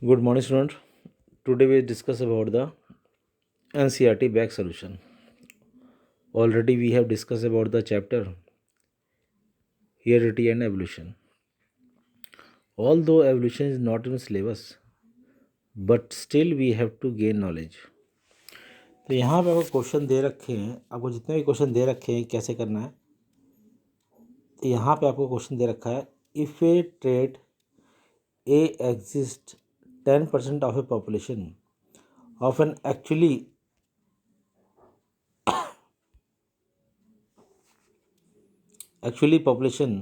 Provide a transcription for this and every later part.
Good morning, student. Today we discuss about the NCERT back solution. Already we have discussed about the chapter heredity and evolution. Although evolution is not in syllabus, but still we have to gain knowledge. तो यहाँ पे आपको question दे रखे हैं, आपको जितने भी question दे रखे हैं कैसे करना है, तो यहाँ पे आपको क्वेश्चन दे रखा है if a trait a exist 10% of a population of an actually population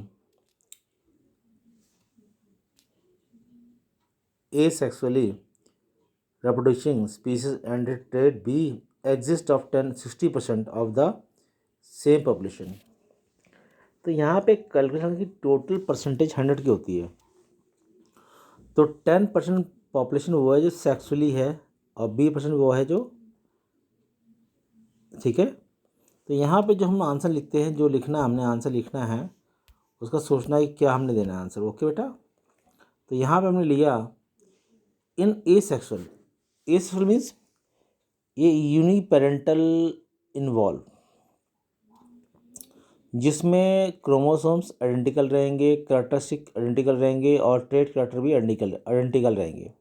asexually reproducing species and a trait B exist of 60% of the same population। तो यहाँ पे कैलकुलेशन की टोटल परसेंटेज 100 की होती है। तो 10% पॉपुलेशन वो है जो सेक्सुअली है और 20% वो है जो, ठीक है। तो यहाँ पे जो हम आंसर लिखते हैं, जो लिखना हमने आंसर लिखना है उसका सोचना है क्या हमने देना है आंसर। ओके बेटा, तो यहाँ पे हमने लिया इन एसेक्सुअल मीन्स ये यूनिपेरेंटल इन्वॉल्व, जिसमें क्रोमोसोम्स आइडेंटिकल रहेंगे, कैरेक्टरिस्टिक आइडेंटिकल रहेंगे और ट्रेट कैरेक्टर भी आइडेंटिकल रहेंगे।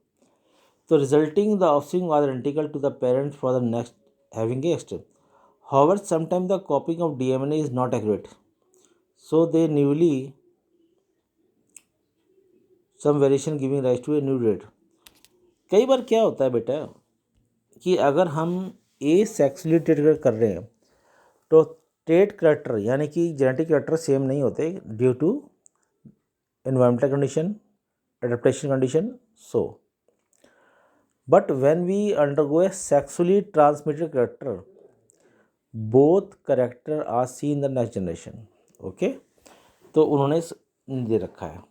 तो resulting the offspring are identical to the parents for the next having a step. However sometime the copying of DNA is not accurate, so they newly some variation giving rise to a new trait. कई बार क्या होता है बेटा कि अगर हम ए sexually trait कर रहे हैं तो ट्रेट करेक्टर यानी कि जेनेटिक करेक्टर सेम नहीं होते due to environmental condition, adaptation condition. So but when we undergo a sexually transmitted character both character are see in the next generation. Okay, तो उन्होंने दे रखा है।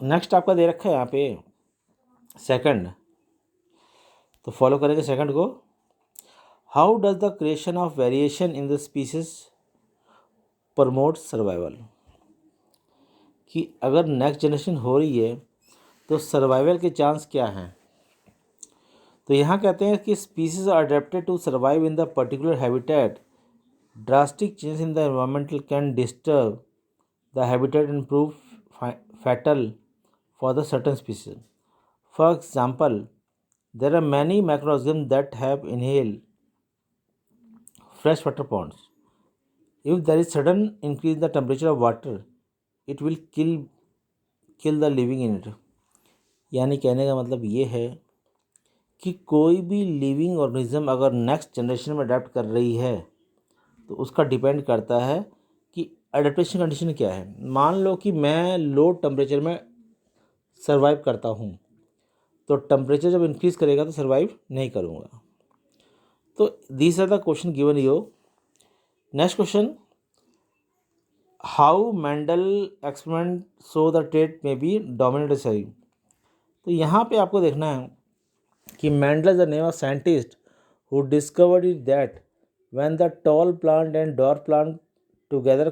नेक्स्ट आपका दे रखा है यहाँ पे सेकंड, तो फॉलो करेंगे सेकंड को। How does the creation of variation in the species promote survival. कि अगर नेक्स्ट जनरेशन हो रही है तो सर्वाइवल के चांस क्या हैं। तो यहाँ कहते हैं कि species are adapted to survive in the particular habitat, drastic change in the environmental can disturb the habitat and prove fatal for the certain species. For example, there are many microorganisms that have inhaled freshwater ponds. If there is sudden increase in the temperature of water, it will kill the living in it. यानी कहने का मतलब ये है कि कोई भी living organism अगर नेक्स्ट जनरेशन में अडेप्ट कर रही है तो उसका डिपेंड करता है कि अडेप्टेशन कंडीशन क्या है। मान लो कि मैं लो टेम्परेचर में सर्वाइव करता हूँ, तो टेम्परेचर जब इंक्रीज़ करेगा तो सर्वाइव नहीं करूँगा। तो these are the question given you. Next question, how Mendel experiment show the trait may be dominant सही। तो यहाँ पे आपको देखना है कि Mendel is the name of scientist who discovered it that when the tall plant and dwarf plant together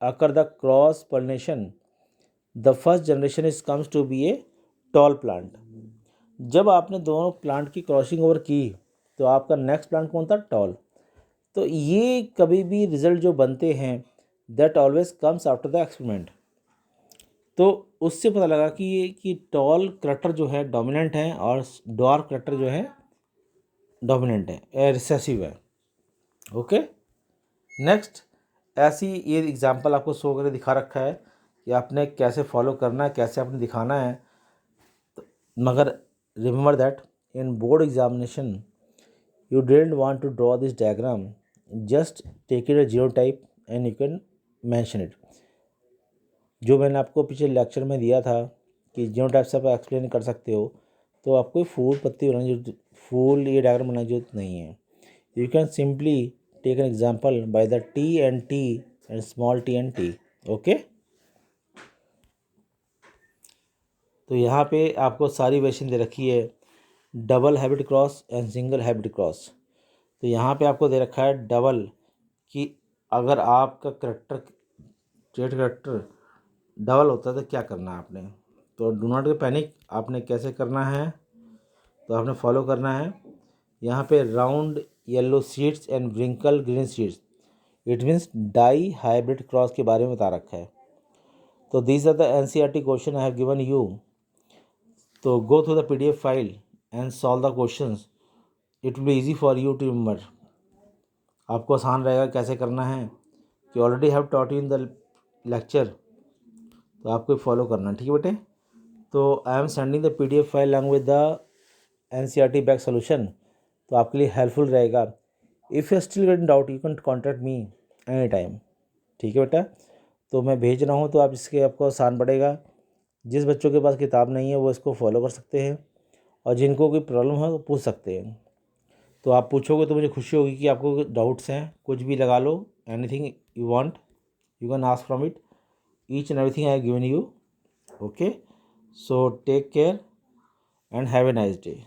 occur the cross pollination the first generation is comes to be a tall plant. जब आपने दोनों plant की crossing over की तो आपका next plant कौन था, toll. तो ये कभी भी रिजल्ट जो बनते हैं that always comes after the experiment. तो उससे पता लगा कि टॉल करैक्टर जो है डोमिनेंट है और डॉर्फ करैक्टर जो है डोमिनेंट है, रिसेसिव है। ओके, नेक्स्ट ऐसी ये एग्जांपल आपको शो करके दिखा रखा है कि आपने कैसे फॉलो करना है, कैसे आपने दिखाना है। तो मगर remember that in board examination you didn't want to draw this diagram, just take it a genotype and you can mention it. जो मैंने आपको पिछले लेक्चर में दिया था कि जीनोटाइप से आप एक्सप्लेन कर सकते हो, तो आपको फूल पत्ती बनाने की फूल ये डायग्राम बनाने की जरूरत नहीं है। You can simply take an example by the T and T and small t and t। Okay, तो यहाँ पे आपको सारी वेरिएशन दे रखी है, double hybrid cross and single hybrid cross. तो यहाँ पे आपको दे रखा है डबल, कि अगर आपका करेक्टर ट्रेट करेक्टर डबल होता है तो क्या करना है आपने। तो डू नॉट पैनिक, आपने कैसे करना है तो आपने फॉलो करना है। यहाँ पे round yellow seeds and wrinkle green seeds, it means dihybrid cross के बारे में बता रखा है। तो these are the NCERT question I have given you. तो go through the PDF file and solve the questions, it will be easy for you to remember. आपको आसान रहेगा कैसे करना है कि already have taught you in the lecture, तो आपको फॉलो करना है, ठीक है बेटे। तो I am sending the PDF file along with the NCERT back solution, तो आपके लिए हेल्पफुल रहेगा। If you still getting doubt you can contact me any time, ठीक है बेटा। तो मैं भेज रहा हूँ, तो आप इसके आपको आसान पड़ेगा। जिस बच्चों के पास किताब नहीं है वो इसको फॉलो कर सकते हैं, और जिनको कोई प्रॉब्लम है वो पूछ सकते हैं। तो आप पूछोगे तो मुझे खुशी होगी कि आपको डाउट्स हैं, कुछ भी लगा लो, anything you want you can ask from it, each and everything I have given you. Okay, so take care and have a nice day.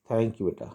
Thank you बेटा।